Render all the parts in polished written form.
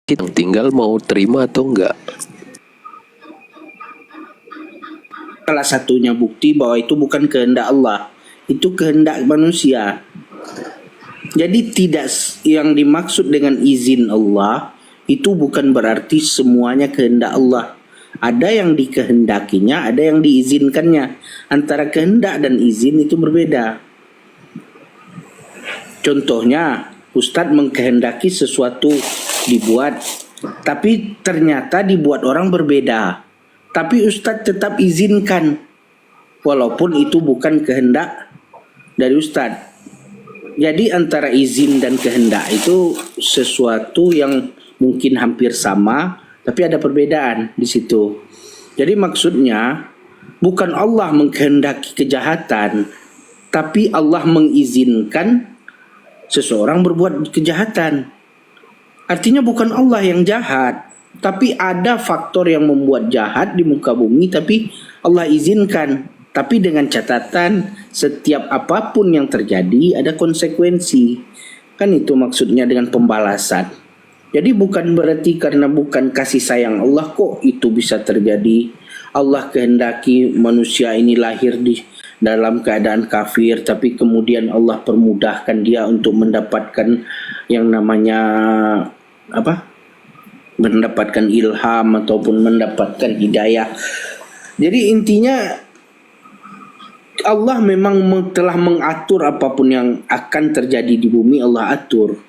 Kita tinggal mau terima atau enggak. Salah satunya bukti bahwa itu bukan kehendak Allah, itu kehendak manusia. Jadi tidak yang dimaksud dengan izin Allah itu bukan berarti semuanya kehendak Allah. Ada yang dikehendakinya, ada yang diizinkannya. Antara kehendak dan izin itu berbeda. Contohnya, Ustadz mengkehendaki sesuatu dibuat, tapi ternyata dibuat orang berbeda. Tapi Ustadz tetap izinkan, walaupun itu bukan kehendak dari Ustadz. Jadi antara izin dan kehendak itu sesuatu yang mungkin hampir sama, tapi ada perbedaan di situ. Jadi maksudnya bukan Allah mengkehendaki kejahatan, tapi Allah mengizinkan seseorang berbuat kejahatan. Artinya bukan Allah yang jahat, tapi ada faktor yang membuat jahat di muka bumi, tapi Allah izinkan. Tapi dengan catatan setiap apapun yang terjadi ada konsekuensi. Kan itu maksudnya dengan pembalasan. Jadi bukan berarti karena bukan kasih sayang Allah kok itu bisa terjadi. Allah kehendaki manusia ini lahir di dalam keadaan kafir, tapi kemudian Allah permudahkan dia untuk mendapatkan yang namanya mendapatkan ilham ataupun mendapatkan hidayah. Jadi intinya Allah memang telah mengatur apapun yang akan terjadi di bumi, Allah atur.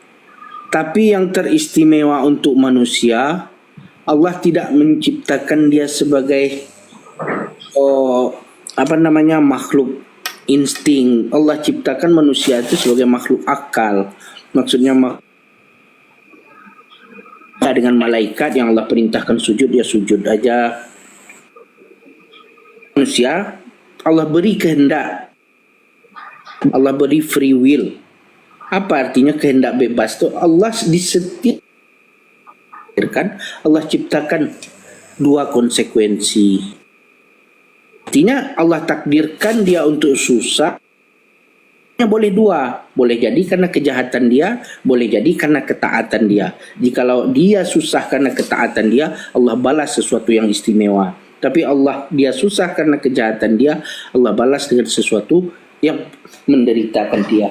Tapi yang teristimewa untuk manusia, Allah tidak menciptakan dia sebagai makhluk insting. Allah ciptakan manusia itu sebagai makhluk akal. Maksudnya dengan malaikat yang Allah perintahkan sujud, ya sujud aja. Manusia Allah beri kehendak, Allah beri free will. Apa artinya kehendak bebas itu? Allah Allah ciptakan dua konsekuensi. Artinya Allah takdirkan dia untuk susah. Boleh dua, boleh jadi karena kejahatan dia, boleh jadi karena ketaatan dia. Jikalau dia susah karena ketaatan dia, Allah balas sesuatu yang istimewa. Tapi dia susah karena kejahatan dia, Allah balas dengan sesuatu yang menderitakan dia.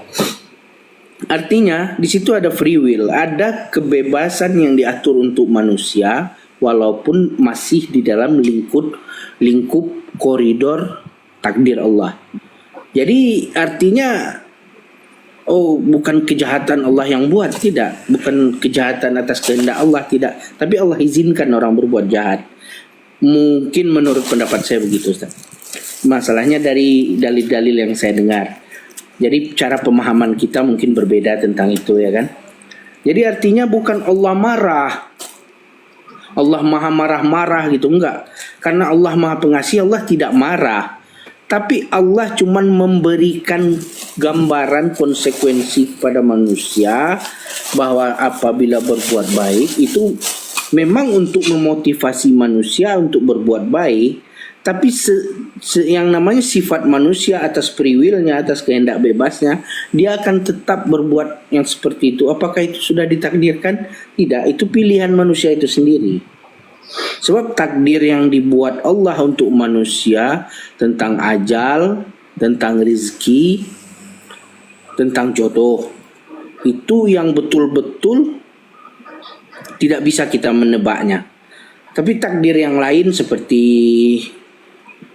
Artinya di situ ada free will, ada kebebasan yang diatur untuk manusia, walaupun masih di dalam lingkup koridor takdir Allah. Jadi artinya bukan kejahatan Allah yang buat, tidak. Bukan kejahatan atas kehendak Allah, tidak. Tapi Allah izinkan orang berbuat jahat. Mungkin menurut pendapat saya begitu, Ustaz. Masalahnya dari dalil-dalil yang saya dengar. Jadi cara pemahaman kita mungkin berbeda tentang itu, ya kan. Jadi artinya bukan Allah marah, Allah maha marah-marah gitu, enggak. Karena Allah maha pengasih, Allah tidak marah. Tapi Allah cuma memberikan gambaran konsekuensi kepada manusia bahwa apabila berbuat baik itu memang untuk memotivasi manusia untuk berbuat baik. Tapi yang namanya sifat manusia atas free will-nya, atas kehendak bebasnya, dia akan tetap berbuat yang seperti itu. Apakah itu sudah ditakdirkan? Tidak, itu pilihan manusia itu sendiri. Sebab takdir yang dibuat Allah untuk manusia tentang ajal, tentang rizki, tentang jodoh, itu yang betul-betul tidak bisa kita menebaknya. Tapi takdir yang lain seperti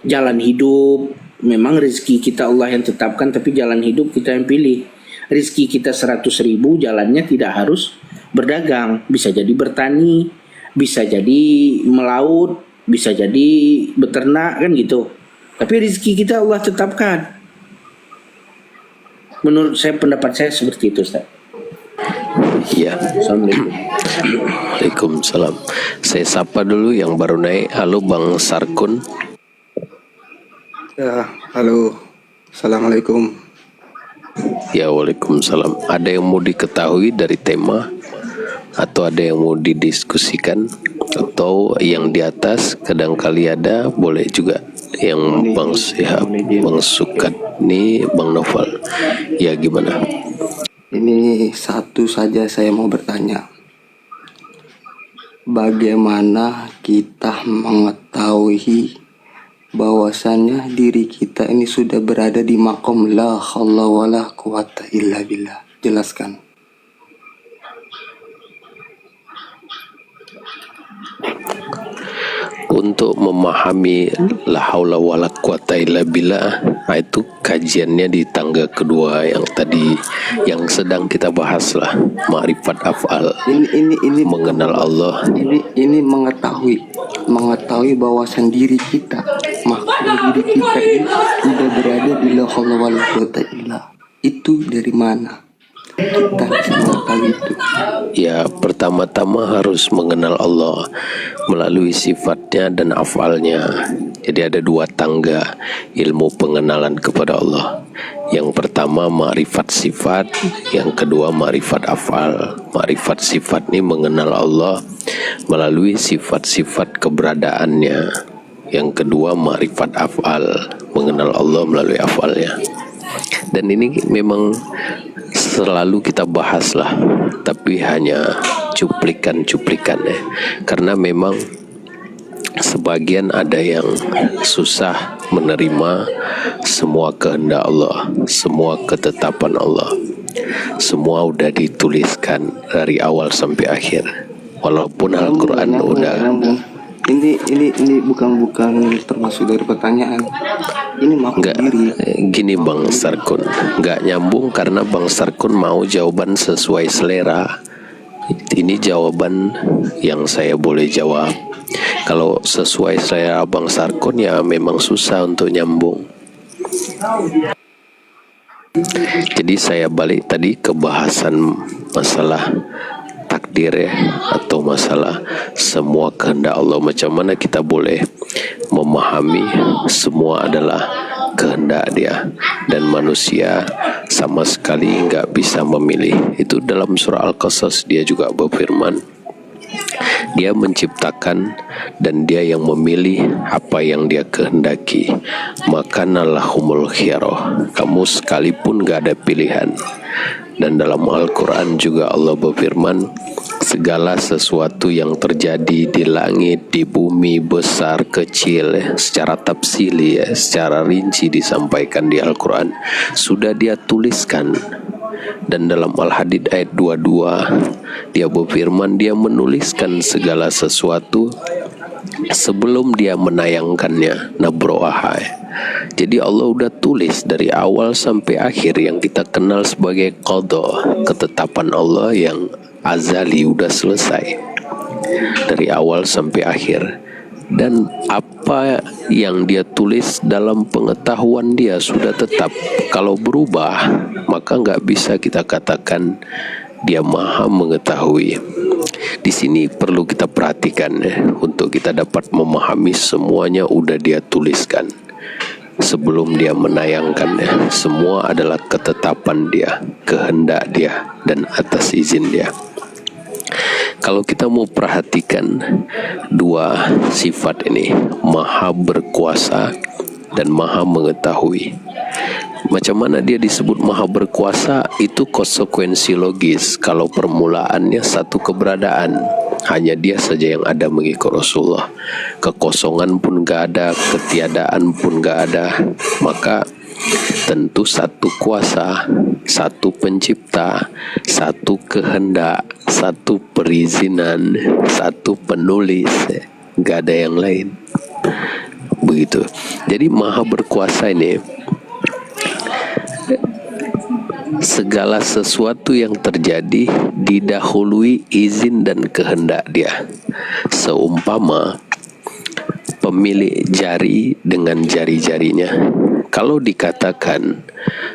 jalan hidup, memang rezeki kita Allah yang tetapkan, tapi jalan hidup kita yang pilih. Rezeki kita 100.000, jalannya tidak harus berdagang, bisa jadi bertani, bisa jadi melaut, bisa jadi beternak, kan gitu. Tapi rezeki kita Allah tetapkan. Menurut saya, pendapat saya seperti itu, Ustaz. Ya. Assalamualaikum. Waalaikumsalam. Saya sapa dulu yang baru naik. Halo Bang Sarkun. Ya, halo. Assalamualaikum. Ya, waalaikumsalam. Ada yang mau diketahui dari tema? Atau ada yang mau didiskusikan? Atau yang di atas kadangkali ada, boleh juga. Yang Bang Syihab, Bang Sukat, nih Bang Novel. Ya, gimana? Ini satu saja saya mau bertanya. bagaimana kita mengetahui bahwasannya diri kita ini sudah berada di maqam la haula wala quwata illa billah? Jelaskan. Untuk memahami la haula wala quwata illa billah, itu kajiannya di tangga kedua yang tadi yang sedang kita bahas lah, ma'rifat af'al. Ini mengenal Allah. Ini mengetahui bahwasan diri kita, makhluk diri kita ini sudah berada di la haula wala quwata illa. Itu dari mana kita bisa mengetahui itu? Ya, pertama-tama harus mengenal Allah melalui sifatnya dan afalnya. Jadi ada dua tangga ilmu pengenalan kepada Allah. Yang pertama ma'rifat sifat, yang kedua ma'rifat afal. Ma'rifat sifat ini mengenal Allah melalui sifat-sifat keberadaannya. Yang kedua ma'rifat afal, mengenal Allah melalui afalnya. Dan ini memang selalu kita bahas lah, tapi hanya cuplikan-cuplikan ya. Karena memang sebagian ada yang susah menerima semua kehendak Allah, semua ketetapan Allah. Semua udah dituliskan dari awal sampai akhir. Walaupun Al-Quran udah. Ini bukan termasuk dari pertanyaan. Ini makhluk diri. Gini Bang Sarkun, nggak nyambung karena Bang Sarkun mau jawaban sesuai selera. Ini jawaban yang saya boleh jawab. Kalau sesuai selera Bang Sarkun ya memang susah untuk nyambung. Jadi saya balik tadi ke bahasan masalah takdir ya, atau masalah semua kehendak Allah. Macam mana kita boleh memahami semua adalah kehendak Dia, dan manusia sama sekali nggak bisa memilih. Itu dalam surah Al-Qasas Dia juga berfirman, Dia menciptakan dan Dia yang memilih apa yang Dia kehendaki. Maka nalahumul khiyarah, kamu sekalipun gak ada pilihan. Dan dalam Al-Quran juga Allah berfirman, segala sesuatu yang terjadi di langit, di bumi, besar, kecil ya, secara tafsili ya, secara rinci disampaikan di Al-Quran, sudah Dia tuliskan. Dan dalam Al-Hadid ayat 22 Dia berfirman, Dia menuliskan segala sesuatu sebelum Dia menayangkannya, nabro'aha. Jadi Allah udah tulis dari awal sampai akhir yang kita kenal sebagai qadha, ketetapan Allah yang azali, udah selesai dari awal sampai akhir. Dan apa yang Dia tulis dalam pengetahuan Dia sudah tetap. Kalau berubah maka nggak bisa kita katakan Dia maha mengetahui. Di sini perlu kita perhatikan ya, untuk kita dapat memahami semuanya udah Dia tuliskan sebelum Dia menayangkannya. Semua adalah ketetapan Dia, kehendak Dia, dan atas izin Dia. Kalau kita mau perhatikan dua sifat ini, maha berkuasa dan maha mengetahui. Macam mana Dia disebut maha berkuasa? Itu konsekuensi logis. Kalau permulaannya satu keberadaan, hanya Dia saja yang ada mengikut Rasulullah. Kekosongan pun gak ada, ketiadaan pun gak ada. Maka tentu satu kuasa, satu pencipta, satu kehendak, satu perizinan, satu penulis, gak ada yang lain. Begitu. Jadi maha berkuasa ini, segala sesuatu yang terjadi didahului izin dan kehendak Dia. Seumpama pemilik jari dengan jari-jarinya. Kalau dikatakan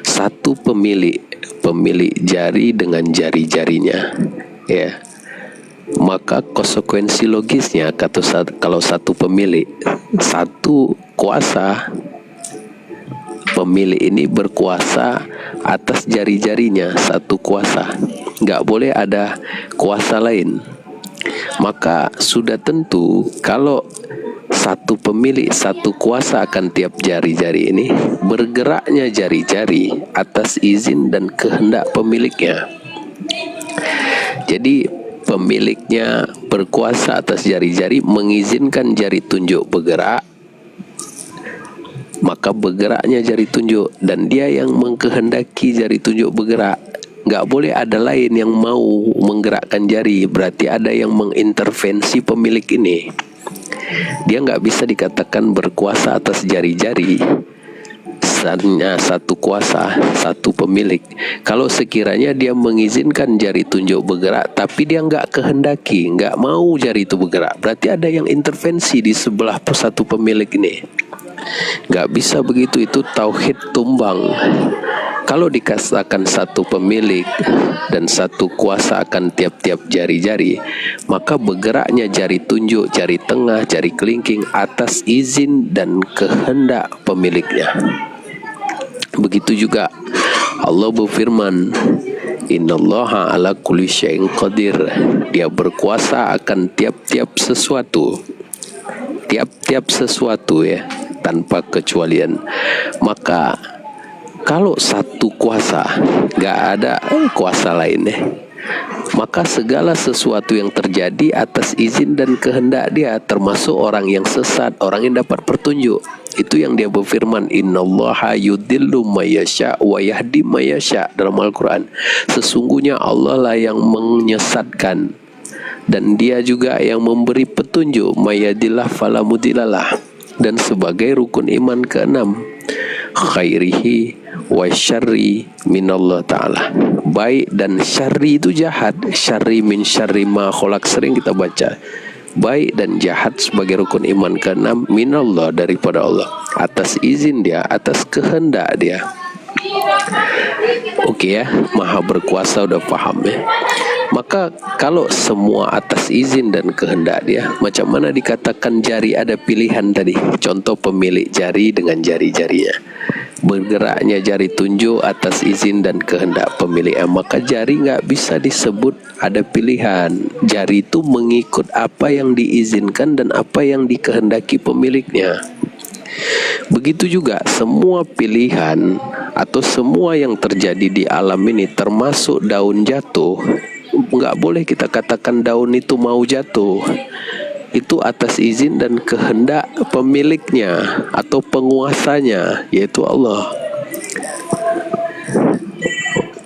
satu pemilik jari dengan jari-jarinya, ya, maka konsekuensi logisnya kalau satu pemilik, satu kuasa, pemilik ini berkuasa atas jari-jarinya, satu kuasa, nggak boleh ada kuasa lain. Maka sudah tentu kalau satu pemilik, satu kuasa akan tiap jari-jari ini, bergeraknya jari-jari atas izin dan kehendak pemiliknya. Jadi pemiliknya berkuasa atas jari-jari, mengizinkan jari tunjuk bergerak, maka bergeraknya jari tunjuk, dan dia yang mengkehendaki jari tunjuk bergerak. Nggak boleh ada lain yang mau menggerakkan jari, berarti ada yang mengintervensi pemilik ini. Dia nggak bisa dikatakan berkuasa atas jari-jari. Hanya satu kuasa, satu pemilik. Kalau sekiranya dia mengizinkan jari tunjuk bergerak, tapi dia nggak kehendaki, nggak mau jari itu bergerak, berarti ada yang intervensi di sebelah satu pemilik ini. Nggak bisa begitu, itu tauhid tumbang. Kalau dikatakan satu pemilik dan satu kuasa akan tiap-tiap jari-jari, maka bergeraknya jari tunjuk, jari tengah, jari kelingking atas izin dan kehendak pemiliknya. Begitu juga Allah berfirman, Innallaha ala kulli syai'in qadir. Dia berkuasa akan tiap-tiap sesuatu. Tiap-tiap sesuatu ya, tanpa kecualian. Maka kalau satu kuasa, gak ada kuasa lainnya, maka segala sesuatu yang terjadi atas izin dan kehendak dia, termasuk orang yang sesat, orang yang dapat petunjuk. Itu yang dia berfirman, Innallaha yudillu mayasya wa yahdi mayasya dalam Al-Quran. Sesungguhnya Allah lah yang menyesatkan, dan dia juga yang memberi petunjuk, mayadillah falamudillalah. Dan sebagai rukun iman keenam, khairihi wa syarri minallah ta'ala. Baik dan syarri itu jahat. Syarri min syarri ma kholak, sering kita baca. Baik dan jahat sebagai rukun iman keenam, minallah, daripada Allah, atas izin dia, atas kehendak dia. Oke ya, maha berkuasa, udah paham ya. Maka kalau semua atas izin dan kehendak dia, macam mana dikatakan jari ada pilihan tadi? Contoh pemilik jari dengan jari-jarinya. Bergeraknya jari tunjuk atas izin dan kehendak pemiliknya, maka jari nggak bisa disebut ada pilihan. Jari itu mengikut apa yang diizinkan dan apa yang dikehendaki pemiliknya. Begitu juga semua pilihan atau semua yang terjadi di alam ini, termasuk daun jatuh, nggak boleh kita katakan daun itu mau jatuh. Itu atas izin dan kehendak pemiliknya atau penguasanya, yaitu Allah.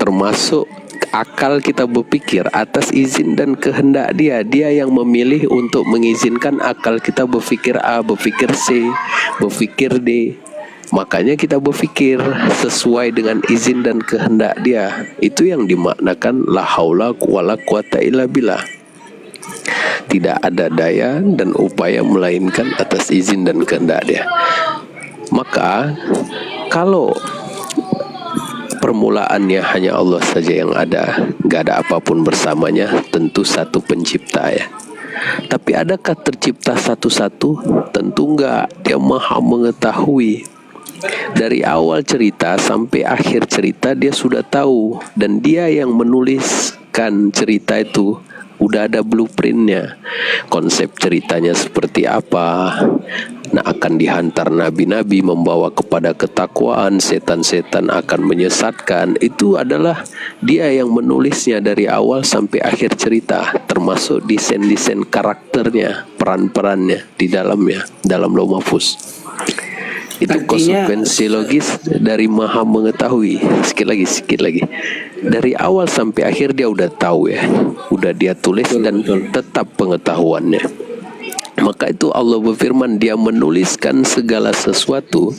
Termasuk akal kita berpikir atas izin dan kehendak dia. Dia yang memilih untuk mengizinkan akal kita berpikir A, berpikir C, berpikir D. Makanya kita berpikir sesuai dengan izin dan kehendak dia. Itu yang dimaknakan la haula wala quwata illa billah. Tidak ada daya dan upaya melainkan atas izin dan kehendak dia. Maka kalau permulaannya hanya Allah saja yang ada, gak ada apapun bersamanya, tentu satu pencipta ya. Tapi adakah tercipta satu-satu? Tentu enggak. Dia maha mengetahui. Dari awal cerita sampai akhir cerita dia sudah tahu, dan dia yang menuliskan cerita itu. Udah ada blueprintnya, konsep ceritanya seperti apa. Nah, akan dihantar nabi-nabi membawa kepada ketakwaan, setan-setan akan menyesatkan. Itu adalah dia yang menulisnya dari awal sampai akhir cerita, termasuk desain-desain karakternya, peran-perannya di dalamnya, dalam Lauh Mahfuz. Itu konsekuensi logis dari maha mengetahui. Sikit lagi. Dari awal sampai akhir dia udah tahu ya. Udah dia tulis dan tetap pengetahuannya. Maka itu Allah berfirman, dia menuliskan segala sesuatu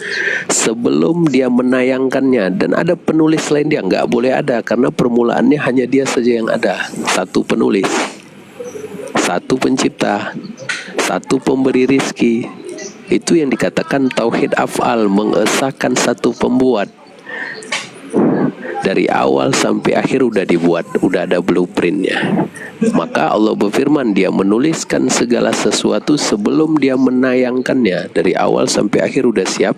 sebelum dia menayangkannya. Dan ada penulis lain dia nggak boleh ada, karena permulaannya hanya dia saja yang ada. Satu penulis, satu pencipta, satu pemberi rizki. Itu yang dikatakan tauhid af'al, mengesahkan satu pembuat. Dari awal sampai akhir udah dibuat, udah ada blueprintnya. Maka Allah berfirman, dia menuliskan segala sesuatu sebelum dia menayangkannya. Dari awal sampai akhir udah siap.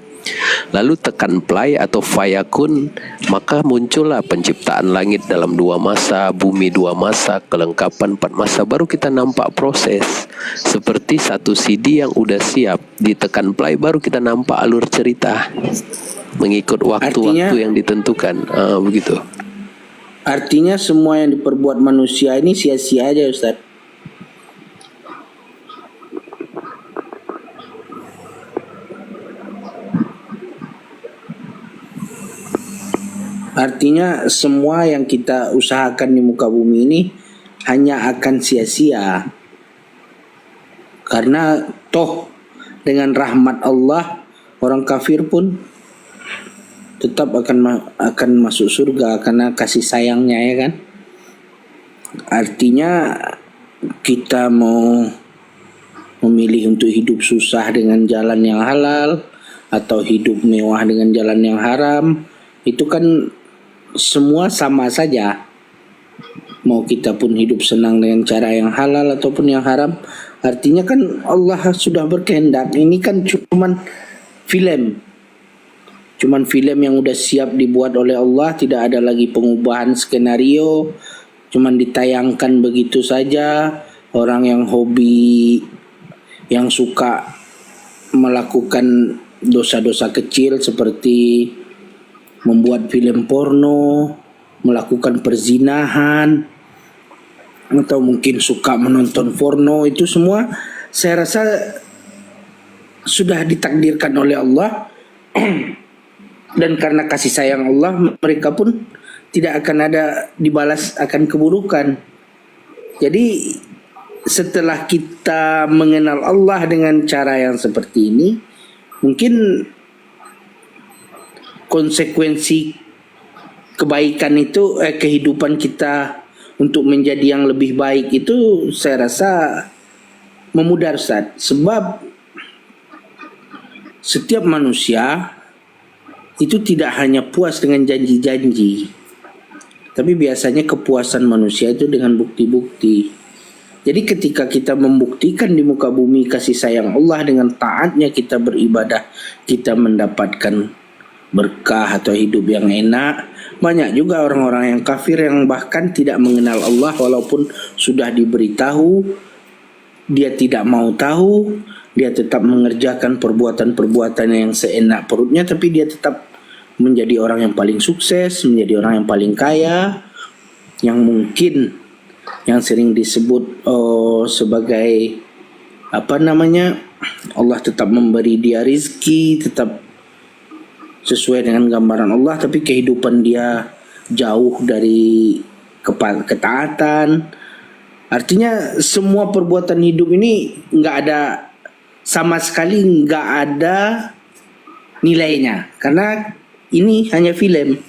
Lalu tekan play atau fayakun, maka muncullah penciptaan langit dalam 2 masa, bumi 2 masa, kelengkapan 4 masa. Baru kita nampak proses. Seperti satu CD yang udah siap, ditekan play baru kita nampak alur cerita, mengikut waktu-waktu yang ditentukan. Begitu. Artinya semua yang diperbuat manusia ini sia-sia aja, Ustaz. Artinya semua yang kita usahakan di muka bumi ini hanya akan sia-sia. Karena toh dengan rahmat Allah, orang kafir pun tetap akan masuk surga karena kasih sayangnya, ya kan? Artinya kita mau memilih untuk hidup susah dengan jalan yang halal atau hidup mewah dengan jalan yang haram, itu kan semua sama saja. Mau kita pun hidup senang dengan cara yang halal ataupun yang haram, artinya kan Allah sudah berkehendak. Ini kan cuman film yang udah siap dibuat oleh Allah, tidak ada lagi pengubahan skenario, cuman ditayangkan begitu saja. Orang yang hobi, yang suka melakukan dosa-dosa kecil seperti membuat film porno, melakukan perzinahan, atau mungkin suka menonton porno, itu semua saya rasa sudah ditakdirkan oleh Allah. Dan karena kasih sayang Allah, mereka pun tidak akan ada dibalas akan keburukan. Jadi setelah kita mengenal Allah dengan cara yang seperti ini, mungkin konsekuensi kebaikan itu, kehidupan kita untuk menjadi yang lebih baik itu saya rasa memudar, Ustaz. Sebab setiap manusia itu tidak hanya puas dengan janji-janji, tapi biasanya kepuasan manusia itu dengan bukti-bukti. Jadi ketika kita membuktikan di muka bumi kasih sayang Allah dengan taatnya kita beribadah, kita mendapatkan berkah atau hidup yang enak. Banyak juga orang-orang yang kafir yang bahkan tidak mengenal Allah, walaupun sudah diberitahu, dia tidak mau tahu, dia tetap mengerjakan perbuatan-perbuatan yang seenak perutnya, tapi dia tetap menjadi orang yang paling sukses, menjadi orang yang paling kaya, yang mungkin yang sering disebut sebagai Allah tetap memberi dia rizki, tetap sesuai dengan gambaran Allah, tapi kehidupan dia jauh dari ketaatan. Artinya semua perbuatan hidup ini sama sekali nggak ada nilainya, karena ini hanya film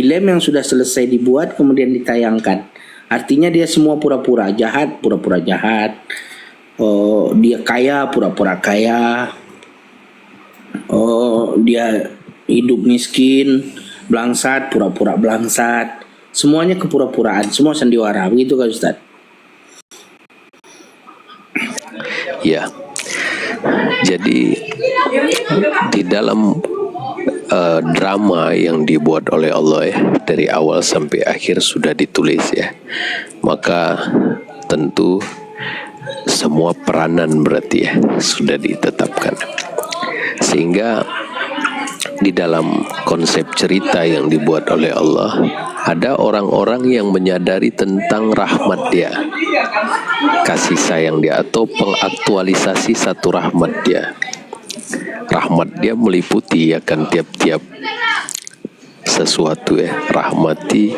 yang sudah selesai dibuat kemudian ditayangkan. Artinya dia semua pura-pura jahat, dia kaya, pura-pura kaya, dia hidup miskin, blangsat, pura-pura blangsat. Semuanya kepura-puraan, semua sandiwara, begitu kan Ustaz? Ya, jadi di dalam drama yang dibuat oleh Allah ya, dari awal sampai akhir sudah ditulis ya. Maka tentu semua peranan berarti ya sudah ditetapkan. Sehingga di dalam konsep cerita yang dibuat oleh Allah, ada orang-orang yang menyadari tentang rahmat dia, kasih sayang dia, atau pengaktualisasi satu rahmat dia. Rahmat dia meliputi akan tiap-tiap sesuatu ya. Rahmati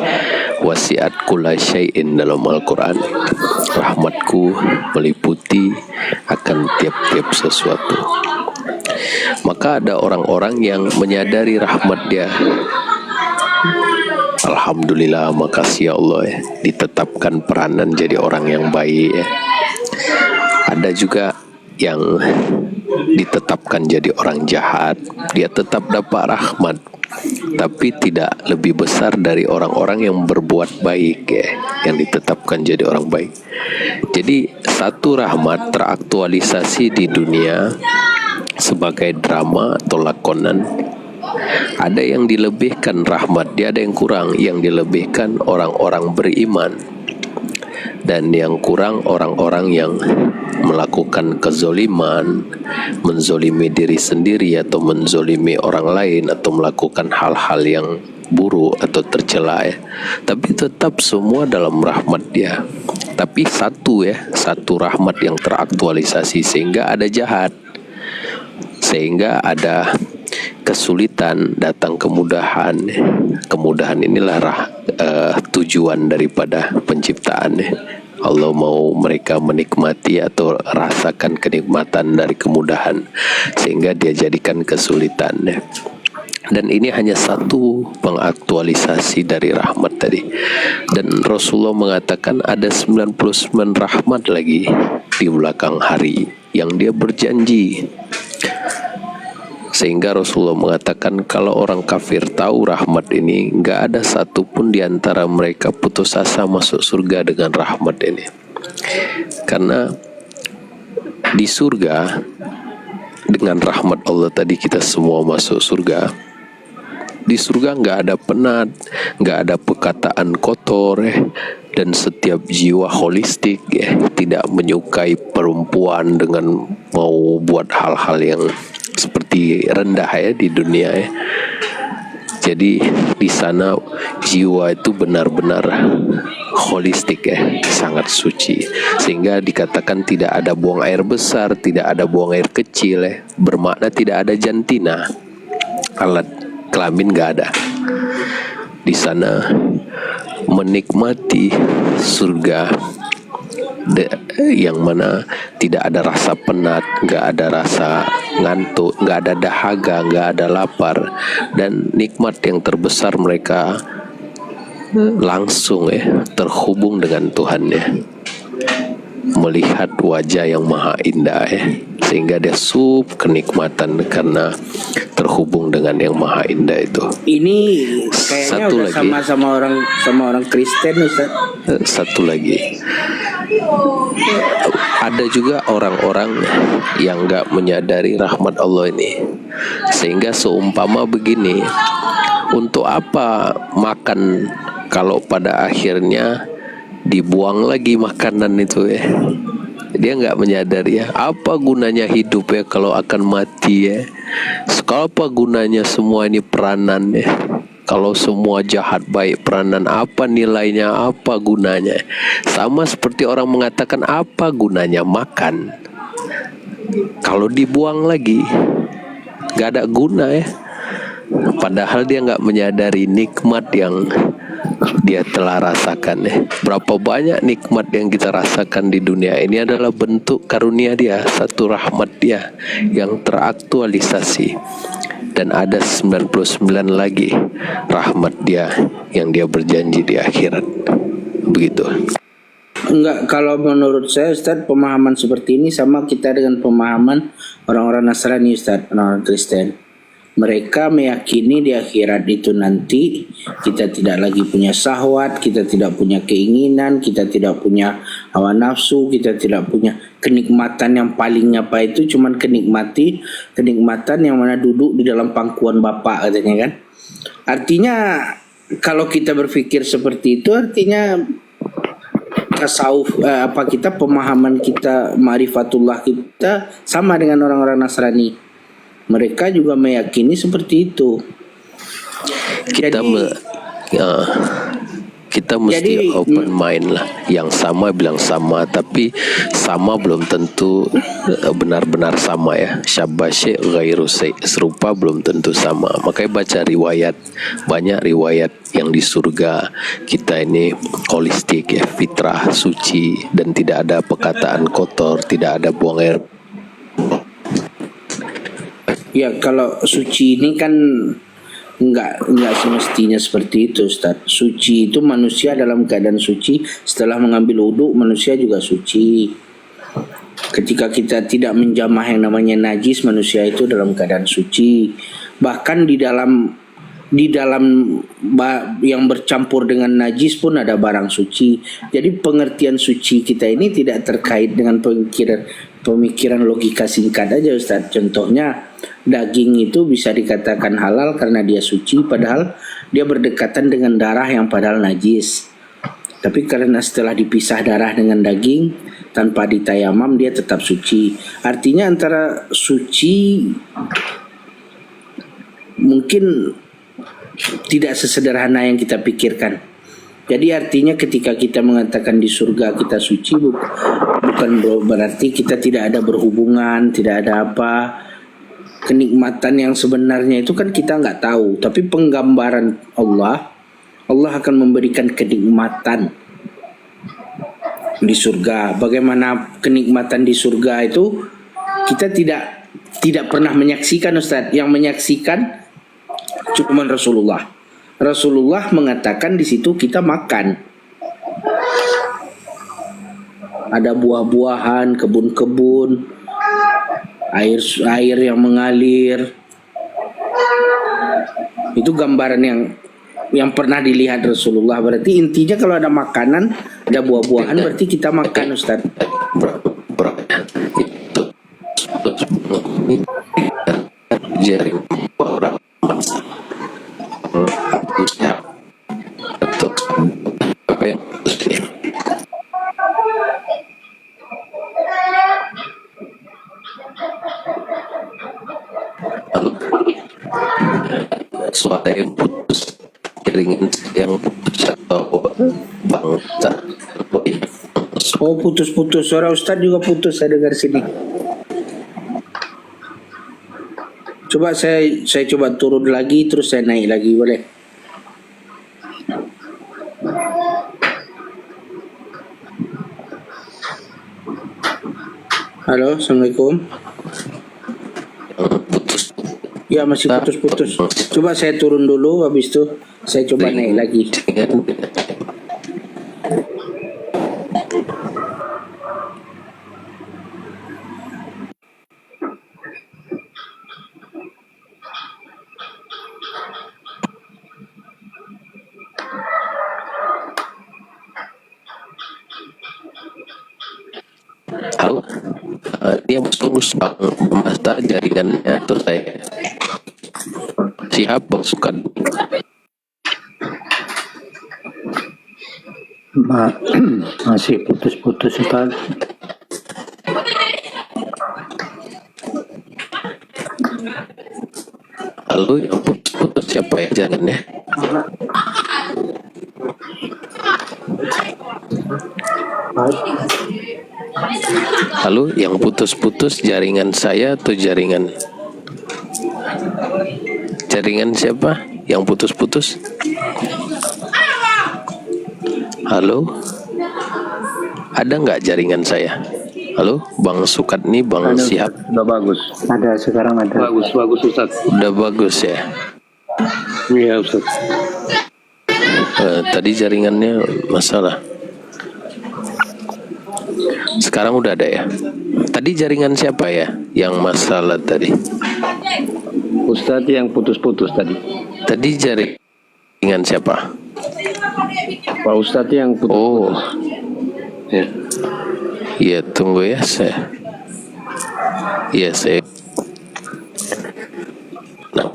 wasiat kulla syai'in dalam Al-Quran. Rahmatku meliputi akan tiap-tiap sesuatu. Maka ada orang-orang yang menyadari rahmat dia. Alhamdulillah, makasih ya Allah ya, ditetapkan peranan jadi orang yang baik ya. Ada juga yang ditetapkan jadi orang jahat, dia tetap dapat rahmat, tapi tidak lebih besar dari orang-orang yang berbuat baik ya, yang ditetapkan jadi orang baik. Jadi satu rahmat teraktualisasi di dunia sebagai drama atau lakonan. Ada yang dilebihkan rahmat dia, ada yang kurang. Yang dilebihkan orang-orang beriman, dan yang kurang orang-orang yang melakukan kezoliman, menzolimi diri sendiri atau menzolimi orang lain, atau melakukan hal-hal yang buruk atau tercela ya, tapi tetap semua dalam rahmat dia. Tapi satu rahmat yang teraktualisasi, sehingga ada jahat, sehingga ada kesulitan, datang kemudahan. Kemudahan inilah tujuan daripada penciptaan. Allah mau mereka menikmati atau rasakan kenikmatan dari kemudahan, sehingga dia jadikan kesulitan. Dan ini hanya satu pengaktualisasi dari rahmat tadi. Dan Rasulullah mengatakan ada 99 rahmat lagi di belakang hari yang dia berjanji. Sehingga Rasulullah mengatakan kalau orang kafir tahu rahmat ini, nggak ada satupun di antara mereka putus asa masuk surga dengan rahmat ini. Karena di surga dengan rahmat Allah tadi kita semua masuk surga. Di surga nggak ada penat, nggak ada perkataan kotor, dan setiap jiwa holistik tidak menyukai perempuan dengan mau buat hal-hal yang seperti rendah di dunia Jadi di sana jiwa itu benar-benar holistik sangat suci, sehingga dikatakan tidak ada buang air besar, tidak ada buang air kecil bermakna tidak ada jantina, alat kelamin nggak ada. Di sana menikmati surga yang mana tidak ada rasa penat, nggak ada rasa ngantuk, nggak ada dahaga, nggak ada lapar, dan nikmat yang terbesar mereka langsung terhubung dengan Tuhannya, melihat wajah yang maha indah sehingga dia kenikmatan karena terhubung dengan yang maha indah itu. Ini kayaknya Satu udah lagi. sama orang Kristen, Ustaz. Satu lagi, ada juga orang-orang yang nggak menyadari rahmat Allah ini, sehingga seumpama begini, untuk apa makan kalau pada akhirnya dibuang lagi makanan itu dia nggak menyadari apa gunanya hidup kalau akan mati Kalau apa gunanya semua ini peranan kalau semua jahat baik peranan, apa nilainya, apa gunanya? Sama seperti orang mengatakan apa gunanya makan kalau dibuang lagi, nggak ada guna padahal dia nggak menyadari nikmat yang dia telah rasakan Berapa banyak nikmat yang kita rasakan di dunia ini adalah bentuk karunia dia, satu rahmat dia yang teraktualisasi. Dan ada 99 lagi rahmat dia yang dia berjanji di akhirat. Begitu. Enggak, kalau menurut saya Ustaz, pemahaman seperti ini sama kita dengan pemahaman orang-orang Nasrani Ustaz, orang-orang Kristen. Mereka meyakini di akhirat itu nanti kita tidak lagi punya syahwat, kita tidak punya keinginan, kita tidak punya hawa nafsu, kita tidak punya kenikmatan yang paling apa itu cuman kenikmatan yang mana duduk di dalam pangkuan Bapak katanya kan. Artinya kalau kita berpikir seperti itu artinya tasawuf kita pemahaman kita ma'rifatullah kita sama dengan orang-orang Nasrani. Mereka juga meyakini seperti itu. Kita mesti open mind lah. Yang sama bilang sama, tapi sama belum tentu benar-benar sama Syabasy ghairu serupa belum tentu sama. Makanya baca riwayat, banyak riwayat yang di surga kita ini holistik fitrah suci dan tidak ada perkataan kotor, tidak ada buang air. Ya kalau suci ini kan enggak semestinya seperti itu Ustaz. Suci itu manusia dalam keadaan suci, setelah mengambil wudhu manusia juga suci. Ketika kita tidak menjamah yang namanya najis, manusia itu dalam keadaan suci. Bahkan di dalam yang bercampur dengan najis pun ada barang suci. Jadi pengertian suci kita ini tidak terkait dengan pemikiran logika singkat aja Ustaz. Contohnya daging itu bisa dikatakan halal karena dia suci, padahal dia berdekatan dengan darah yang padahal najis. Tapi karena setelah dipisah darah dengan daging tanpa ditayamam dia tetap suci. Artinya antara suci mungkin tidak sesederhana yang kita pikirkan. Jadi artinya ketika kita mengatakan di surga kita suci, bukan berarti kita tidak ada berhubungan, tidak ada apa. Kenikmatan yang sebenarnya itu kan kita nggak tahu. Tapi penggambaran Allah akan memberikan kenikmatan di surga. Bagaimana kenikmatan di surga itu kita tidak pernah menyaksikan, Ustaz. Yang menyaksikan cuma Rasulullah. Rasulullah mengatakan di situ kita makan. Ada buah-buahan, kebun-kebun, air yang mengalir. Itu gambaran yang pernah dilihat Rasulullah. Berarti intinya kalau ada makanan, ada buah-buahan, berarti kita makan, Ustaz. Jaring orang atau apa yang suara yang putus, jaringan yang putus atau bangsa. Oh, putus-putus. Suara Ustaz juga putus, saya dengar sini. Coba saya coba turun lagi, terus saya naik lagi, boleh? Halo, Assalamualaikum. Putus. Ya, masih putus-putus. Coba saya turun dulu, habis itu saya coba naik lagi. Halo, dia bagus bang pemasta jaringannya atau saya siap bang suka Masih putus-putus, Ustaz. halo yang putus siapa ya jaringannya? Halo, yang putus-putus jaringan saya atau jaringan siapa? Yang putus-putus? Halo, ada nggak jaringan saya? Halo, Bang Sukat nih, Bang Siap. Udah bagus. Ada, sekarang ada. Bagus Ustaz. Udah bagus ya. Iya Ustaz. Tadi jaringannya masalah. Sekarang udah ada ya. Tadi jaringan siapa ya yang masalah tadi? Ustaz yang putus-putus tadi. Tadi jaringan siapa? Pak Ustaz yang putus. Oh, Ya. iya tunggu ya saya. Iya saya. Nah.